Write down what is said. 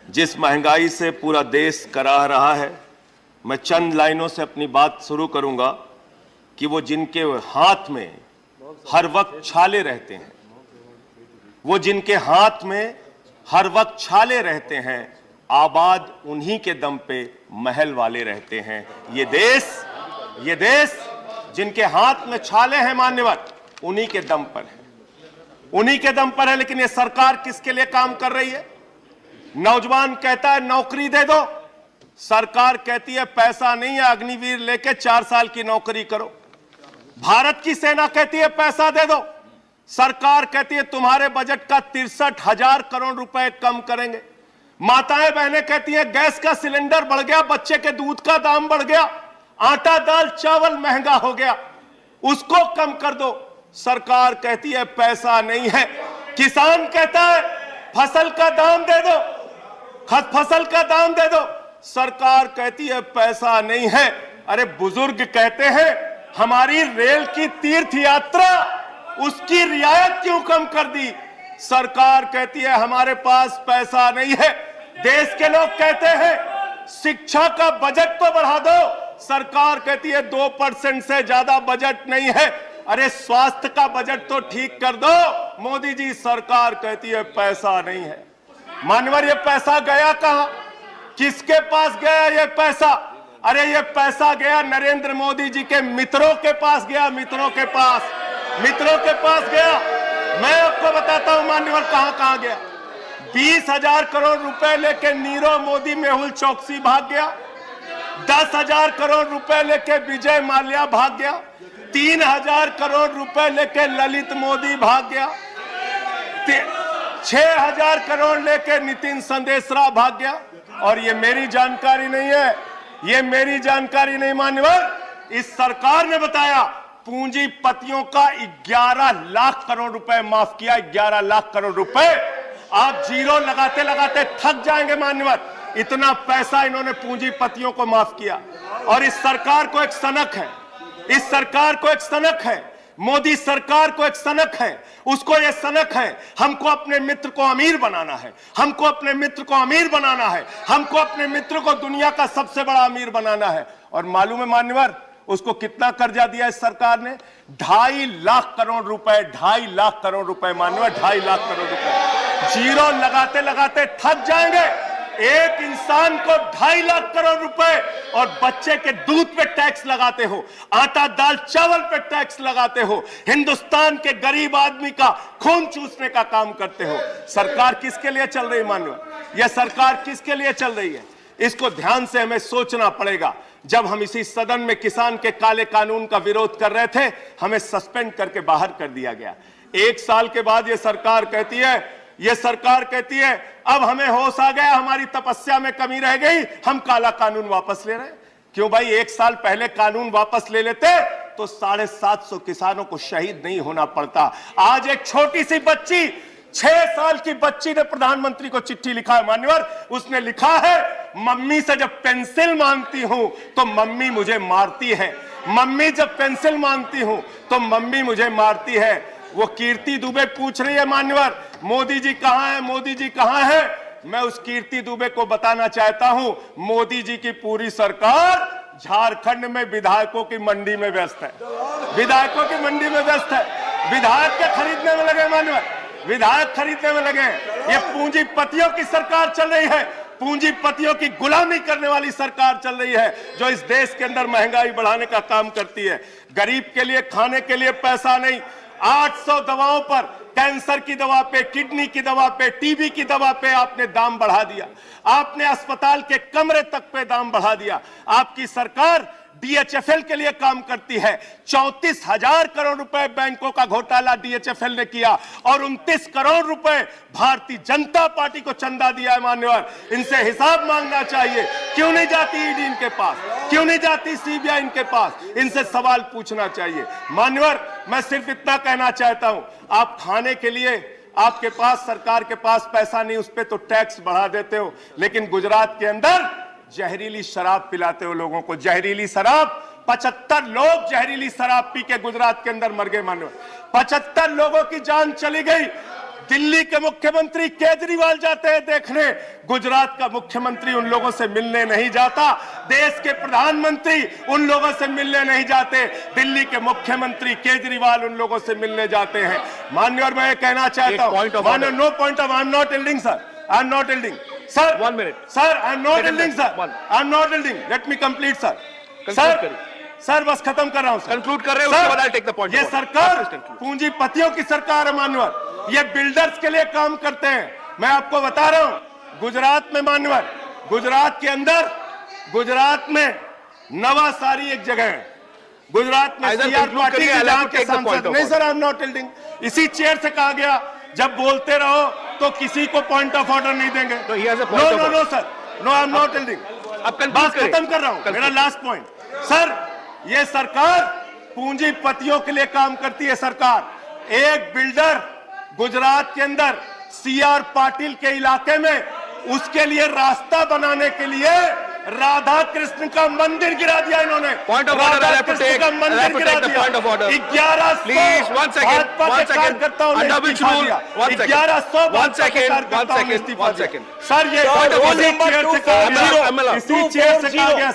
जिस महंगाई से पूरा देश कराह रहा है, मैं चंद लाइनों से अपनी बात शुरू करूंगा कि वो जिनके हाथ में हर वक्त छाले रहते हैं, वो जिनके हाथ में हर वक्त छाले रहते हैं, आबाद उन्हीं के दम पे महल वाले रहते हैं। ये देश जिनके हाथ में छाले हैं मान्यवर, उन्हीं के दम पर है, उन्हीं के दम पर है। लेकिन ये सरकार किसके लिए काम कर रही है? नौजवान कहता है नौकरी दे दो, सरकार कहती है पैसा नहीं है, अग्निवीर लेके 4 साल की नौकरी करो। भारत की सेना कहती है पैसा दे दो, सरकार कहती है तुम्हारे बजट का 63,000 करोड़ रुपए कम करेंगे। माताएं बहनें कहती हैं गैस का सिलेंडर बढ़ गया, बच्चे के दूध का दाम बढ़ गया, आटा दाल चावल महंगा हो गया, उसको कम कर दो, सरकार कहती है पैसा नहीं है। किसान कहता है फसल का दाम दे दो, फसल का दाम दे दो, सरकार कहती है पैसा नहीं है। अरे बुजुर्ग कहते हैं हमारी रेल की तीर्थ यात्रा, उसकी रियायत क्यों कम कर दी, सरकार कहती है हमारे पास पैसा नहीं है। देश के लोग कहते हैं शिक्षा का बजट तो बढ़ा दो, सरकार कहती है 2% से ज्यादा बजट नहीं है। अरे स्वास्थ्य का बजट तो ठीक कर दो, मोदी जी, सरकार कहती है पैसा नहीं है। मानवर ये पैसा गया कहां, किसके पास गया ये पैसा? अरे ये पैसा गया नरेंद्र मोदी जी के मित्रों के पास गया, मित्रों के पास गया। मैं आपको बताता हूं मान्यवर कहां कहां गया। 20,000 करोड़ रुपए लेके नीरव मोदी मेहुल चौकसी भाग गया, 10,000 करोड़ रुपए लेके विजय माल्या भाग गया, 3,000 करोड़ रुपए लेके ललित मोदी भाग गया, 6,000 करोड़ लेके नितिन संदेशरा भाग गया। और ये मेरी जानकारी नहीं है, ये मेरी जानकारी नहीं मान्यवर, इस सरकार ने बताया पूंजीपतियों का 11 लाख करोड़ रुपए माफ किया। 11 लाख करोड़ रुपए आप जीरो लगाते लगाते थक जाएंगे मान्यवर, इतना पैसा इन्होंने पूंजीपतियों को माफ किया। और इस सरकार को एक सनक है, इस सरकार को एक सनक है, मोदी सरकार को एक सनक है, उसको ये सनक है हमको अपने मित्र को अमीर बनाना है, हमको अपने मित्र को अमीर बनाना है, हमको अपने मित्र को दुनिया का सबसे बड़ा अमीर बनाना है। और मालूम है मान्यवर उसको कितना कर्जा दिया इस सरकार ने? 2.5 लाख करोड़ रुपए, 2.5 लाख करोड़ रुपए मान्यवर, 2.5 लाख करोड़ रुपए। जीरो लगाते लगाते थक जाएंगे। एक इंसान को 2.5 लाख करोड़ रुपए और बच्चे के दूध पे टैक्स लगाते हो, आटा दाल चावल पे टैक्स लगाते हो, हिंदुस्तान के गरीब आदमी का खून चूसने का काम करते हो। सरकार किसके लिए चल रही मान्यवर? यह सरकार किसके लिए चल रही है? इसको ध्यान से हमें सोचना पड़ेगा। जब हम इसी सदन में किसान के काले कानून का विरोध कर रहे थे, हमें सस्पेंड करके बाहर कर दिया गया। 1 साल के बाद ये सरकार कहती है अब हमें होश आ गया, हमारी तपस्या में कमी रह गई, हम काला कानून वापस ले रहे हैं। क्यों भाई? 1 साल पहले कानून वापस ले लेते तो 750 किसानों को शहीद नहीं होना पड़ता। आज एक छोटी सी बच्ची, 6 साल की बच्ची ने प्रधानमंत्री को चिट्ठी लिखा है मान्यवर, उसने लिखा है मम्मी से जब पेंसिल मांगती हूं तो मम्मी मुझे मारती है, मम्मी जब पेंसिल मांगती हूं तो मम्मी मुझे मारती है। वो कीर्ति दुबे पूछ रही है मान्यवर मोदी जी कहां है, मोदी जी कहां है? मैं उस कीर्ति दुबे को बताना चाहता हूं मोदी जी की पूरी सरकार झारखंड में विधायकों की मंडी में व्यस्त है, विधायकों की मंडी में व्यस्त है, विधायक के खरीदने में लगे मान्यवर, विधायक खरीदने में लगे। ये पूंजीपतियों की सरकार चल रही है, पूंजीपतियों की गुलामी करने वाली सरकार चल रही है, जो इस देश के अंदर महंगाई बढ़ाने का काम करती है। गरीब के लिए खाने के लिए पैसा नहीं, 800 दवाओं पर, कैंसर की दवा पे, किडनी की दवा पे, टीबी की दवा पे आपने दाम बढ़ा दिया, आपने अस्पताल के कमरे तक पे दाम बढ़ा दिया। आपकी सरकार डीएचएफएल के लिए काम करती है। 34,000 करोड़ रुपए बैंकों का घोटाला डीएचएफएल ने किया और 29 करोड़ रुपए भारतीय जनता पार्टी को चंदा दिया है मान्यवर। इनसे हिसाब मांगना चाहिए। क्यों नहीं जाती ईडी इनके पास, क्यों नहीं जाती सीबीआई इनके पास? इनसे सवाल पूछना चाहिए मान्यवर। मैं सिर्फ इतना कहना चाहता हूं, आप खाने के लिए आपके पास, सरकार के पास पैसा नहीं, उस पर तो टैक्स बढ़ा देते हो, लेकिन गुजरात के अंदर जहरीली शराब पिलाते हो लोगों को, जहरीली शराब। 75 लोग जहरीली शराब पी के गुजरात के अंदर मर गए मानो, 75 लोगों की जान चली गई। दिल्ली के मुख्यमंत्री केजरीवाल जाते हैं देखने, गुजरात का मुख्यमंत्री उन लोगों से मिलने नहीं जाता, देश के प्रधानमंत्री उन लोगों से मिलने नहीं जाते, दिल्ली के मुख्यमंत्री केजरीवाल उन लोगों से मिलने जाते हैं। माननीय, और मैं ये कहना चाहता हूं, माननीय, no point of, I am not yielding sir, I am not yielding sir, 1 minute sir, I am not yielding sir, I am not yielding, let me complete sir, sir बस खत्म कर रहा हूं, कंक्लूड कर रहे हैं, उसके बाद आई टेक द पॉइंट। ये सरकार पूंजीपतियों की सरकार है मान्यवर, ये बिल्डर्स के लिए काम करते हैं। मैं आपको बता रहा हूं, गुजरात में मान्यवर, गुजरात के अंदर, गुजरात में नवासारी एक जगह है, गुजरात में सीआर पार्टी के जहां के सांसद, नहीं sir, I am not telling, इसी चेयर से कहा गया जब बोलते रहो तो किसी को पॉइंट ऑफ ऑर्डर नहीं देंगे। No no no sir, no, I am not telling, बात खत्म कर रहा हूं, मेरा लास्ट पॉइंट सर, ये सरकार पूंजीपतियों के लिए काम करती है। सरकार एक बिल्डर गुजरात के अंदर सीआर पाटिल के इलाके में, उसके लिए रास्ता बनाने के लिए राधा कृष्ण का मंदिर गिरा दिया इन्होंने। Point of order, Radha Krishna का मंदिर गिरा दिया। Point of order 1100 please, 1 second, 1 second, under which rule, 1 second, 1 second, sir, ये point of order, इसी चेयर से कहा गया।